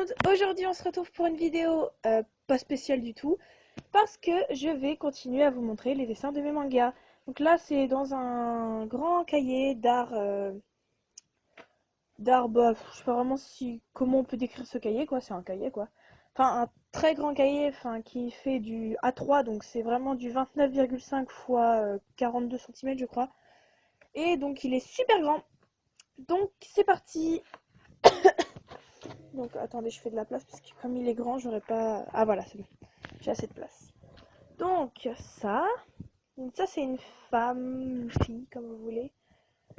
monde, aujourd'hui on se retrouve pour une vidéo pas spéciale du tout parce que je vais continuer à vous montrer les dessins de mes mangas. Donc là c'est dans un grand cahier d'art, bah, je sais pas vraiment comment on peut décrire ce cahier quoi, c'est un cahier quoi. Enfin un très grand cahier qui fait du A3 donc c'est vraiment du 29,5 fois 42 cm je crois. Et donc il est super grand. Donc c'est parti. Donc attendez, je fais de la place parce que comme il est grand, j'aurais pas. Ah voilà, c'est bon. J'ai assez de place. Donc ça c'est une femme, une fille comme vous voulez,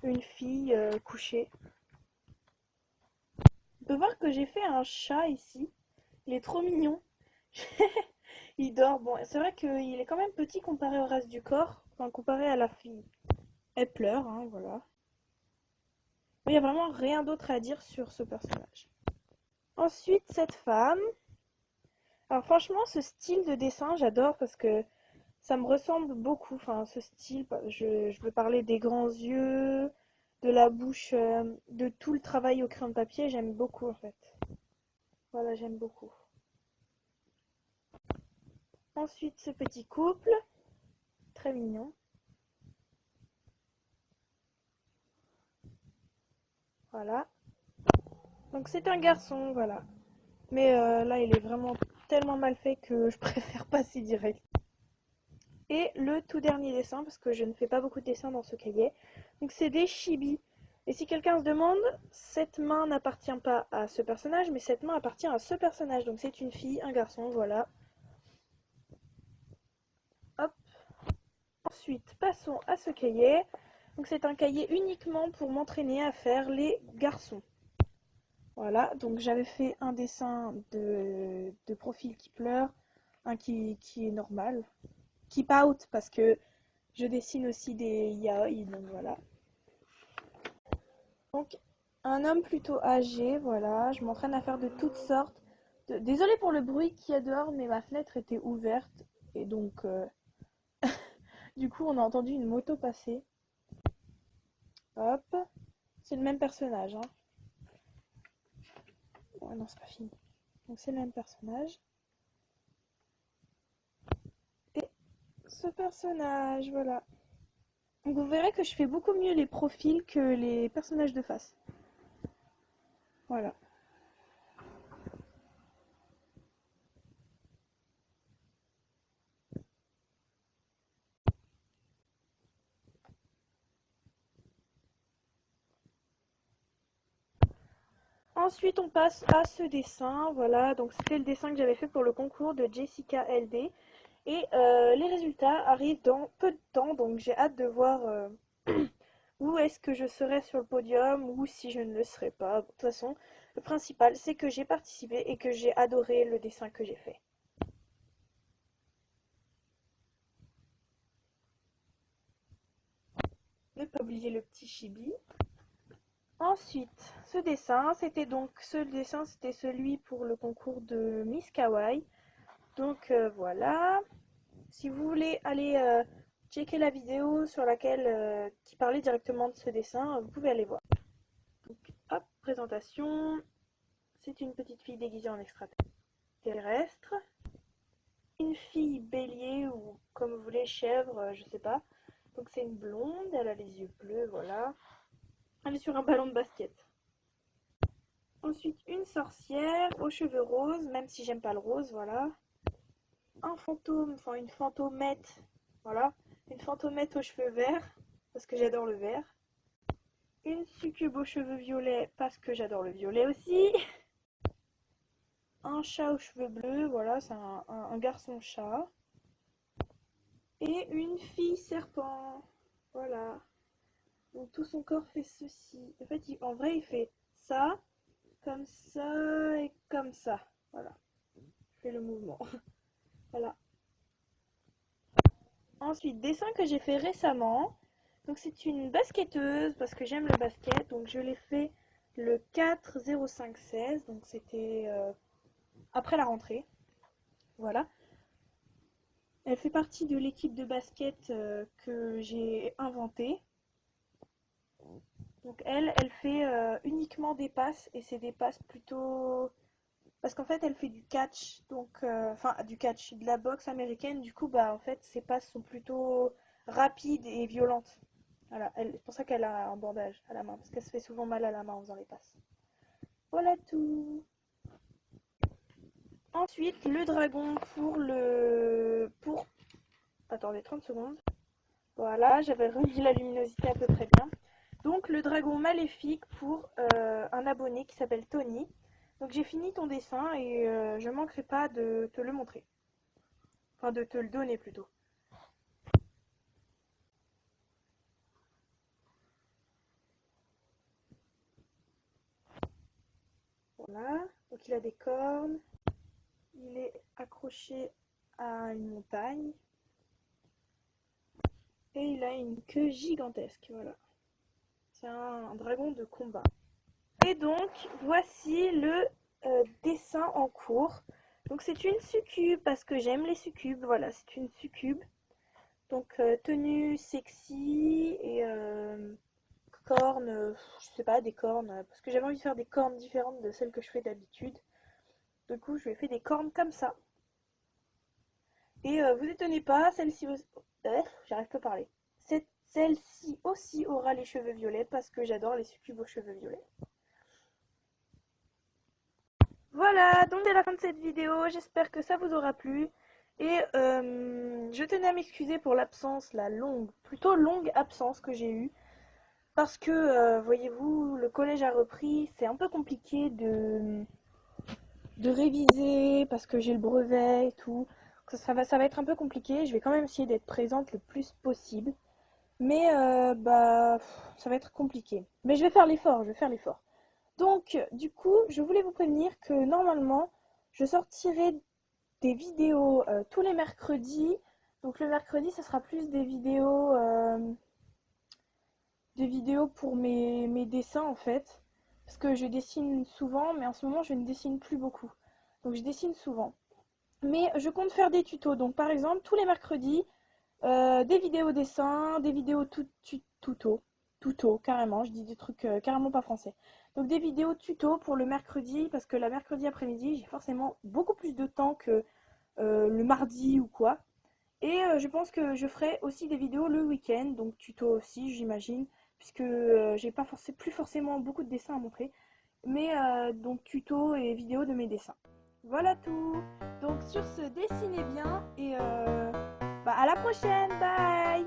une fille couchée. On peut voir que j'ai fait un chat ici. Il est trop mignon. Il dort. Bon, c'est vrai qu'il est quand même petit comparé au reste du corps, enfin comparé à la fille. Elle pleure, hein, voilà. Il n'y a vraiment rien d'autre à dire sur ce personnage. Ensuite, cette femme. Alors franchement, ce style de dessin, j'adore parce que ça me ressemble beaucoup, enfin ce style, je veux parler des grands yeux, de la bouche, de tout le travail au crayon de papier, j'aime beaucoup en fait. Voilà, j'aime beaucoup. Ensuite, ce petit couple, très mignon. Voilà. Donc c'est un garçon, voilà. Mais là, il est vraiment tellement mal fait que je préfère passer direct. Et le tout dernier dessin, parce que je ne fais pas beaucoup de dessins dans ce cahier. Donc c'est des chibis. Et si quelqu'un se demande, cette main n'appartient pas à ce personnage, mais cette main appartient à ce personnage. Donc c'est une fille, un garçon, voilà. Hop. Ensuite, passons à ce cahier. Donc c'est un cahier uniquement pour m'entraîner à faire les garçons. Voilà, donc j'avais fait un dessin de profil qui pleure, un qui est normal, qui pout parce que je dessine aussi des yaoi, donc voilà. Donc, un homme plutôt âgé, voilà. Je m'entraîne à faire de toutes sortes. Désolée pour le bruit qu'il y a dehors, mais ma fenêtre était ouverte. Et donc, du coup, on a entendu une moto passer. Hop. C'est le même personnage, hein. Ouais, non, c'est pas fini. Donc, c'est le même personnage. Et ce personnage, voilà. Donc, vous verrez que je fais beaucoup mieux les profils que les personnages de face. Voilà. Ensuite, on passe à ce dessin. Voilà, donc c'était le dessin que j'avais fait pour le concours de Jessica LD. Et les résultats arrivent dans peu de temps, donc j'ai hâte de voir où est-ce que je serai sur le podium ou si je ne le serai pas. Bon, de toute façon, le principal, c'est que j'ai participé et que j'ai adoré le dessin que j'ai fait. Ne pas oublier le petit chibi. Ensuite, ce dessin, c'était celui pour le concours de Miss Kawaii. Donc voilà. Si vous voulez aller checker la vidéo sur laquelle qui parlait directement de ce dessin, vous pouvez aller voir. Donc, hop, présentation. C'est une petite fille déguisée en extraterrestre. Une fille bélier ou comme vous voulez chèvre, je sais pas. Donc c'est une blonde, elle a les yeux bleus, voilà. Elle est sur un ballon de basket. Ensuite une sorcière aux cheveux roses, même si j'aime pas le rose, voilà. Un fantôme, enfin une fantomette, voilà. Une fantomette aux cheveux verts, parce que j'adore le vert. Une succube aux cheveux violets, parce que j'adore le violet aussi. Un chat aux cheveux bleus, voilà, c'est un garçon chat. Et une fille serpent, voilà. Donc tout son corps fait ceci. En fait, en vrai, il fait ça, comme ça et comme ça. Voilà, je fais le mouvement. Voilà. Ensuite, dessin que j'ai fait récemment. Donc c'est une basketteuse, parce que j'aime le basket. Donc je l'ai fait le 4-05-16. Donc c'était après la rentrée. Voilà. Elle fait partie de l'équipe de basket que j'ai inventée. Donc elle fait uniquement des passes et c'est des passes plutôt Parce qu'en fait, elle fait du catch, donc, enfin, du catch, de la boxe américaine. Du coup, bah, en fait, ses passes sont plutôt rapides et violentes. Voilà, c'est pour ça qu'elle a un bandage à la main, parce qu'elle se fait souvent mal à la main en faisant les passes. Voilà tout. Ensuite, le dragon Attendez 30 secondes. Voilà, j'avais remis la luminosité à peu près bien. Donc, le dragon maléfique pour un abonné qui s'appelle Tony. Donc, j'ai fini ton dessin et je manquerai pas de te le montrer. Enfin, de te le donner plutôt. Voilà, donc il a des cornes. Il est accroché à une montagne. Et il a une queue gigantesque, voilà. C'est un dragon de combat. Et donc, voici le dessin en cours. Donc c'est une succube, parce que j'aime les succubes. Voilà, c'est une succube. Donc tenue sexy et cornes, je sais pas, des cornes, parce que j'avais envie de faire des cornes différentes de celles que je fais d'habitude. Du coup, je lui ai fait des cornes comme ça. Et vous étonnez pas, celle-ci aussi... j'arrive pas à parler. Celle-ci aussi aura les cheveux violets parce que j'adore les succubes aux cheveux violets. Voilà, donc c'est la fin de cette vidéo. J'espère que ça vous aura plu. Et je tenais à m'excuser pour l'absence, la longue, plutôt longue absence que j'ai eue. Parce que, voyez-vous, le collège a repris. C'est un peu compliqué de réviser parce que j'ai le brevet et tout. Ça va être un peu compliqué. Je vais quand même essayer d'être présente le plus possible. Mais bah, ça va être compliqué. Mais je vais faire l'effort, je vais faire l'effort. Donc, du coup, je voulais vous prévenir que normalement, je sortirai des vidéos tous les mercredis. Donc le mercredi, ça sera plus des vidéos pour mes dessins en fait. Parce que je dessine souvent, mais en ce moment, je ne dessine plus beaucoup. Donc je dessine souvent. Mais je compte faire des tutos. Donc par exemple, tous les mercredis, des vidéos dessins, des vidéos tuto, carrément, je dis des trucs carrément pas français. Donc des vidéos tuto pour le mercredi, parce que le mercredi après-midi, j'ai forcément beaucoup plus de temps que le mardi ou quoi. Et je pense que je ferai aussi des vidéos le week-end, donc tuto aussi, j'imagine, puisque j'ai pas plus forcément beaucoup de dessins à montrer, mais donc tuto et vidéos de mes dessins. Voilà tout. Donc sur ce, dessinez bien et bah, à la prochaine, bye.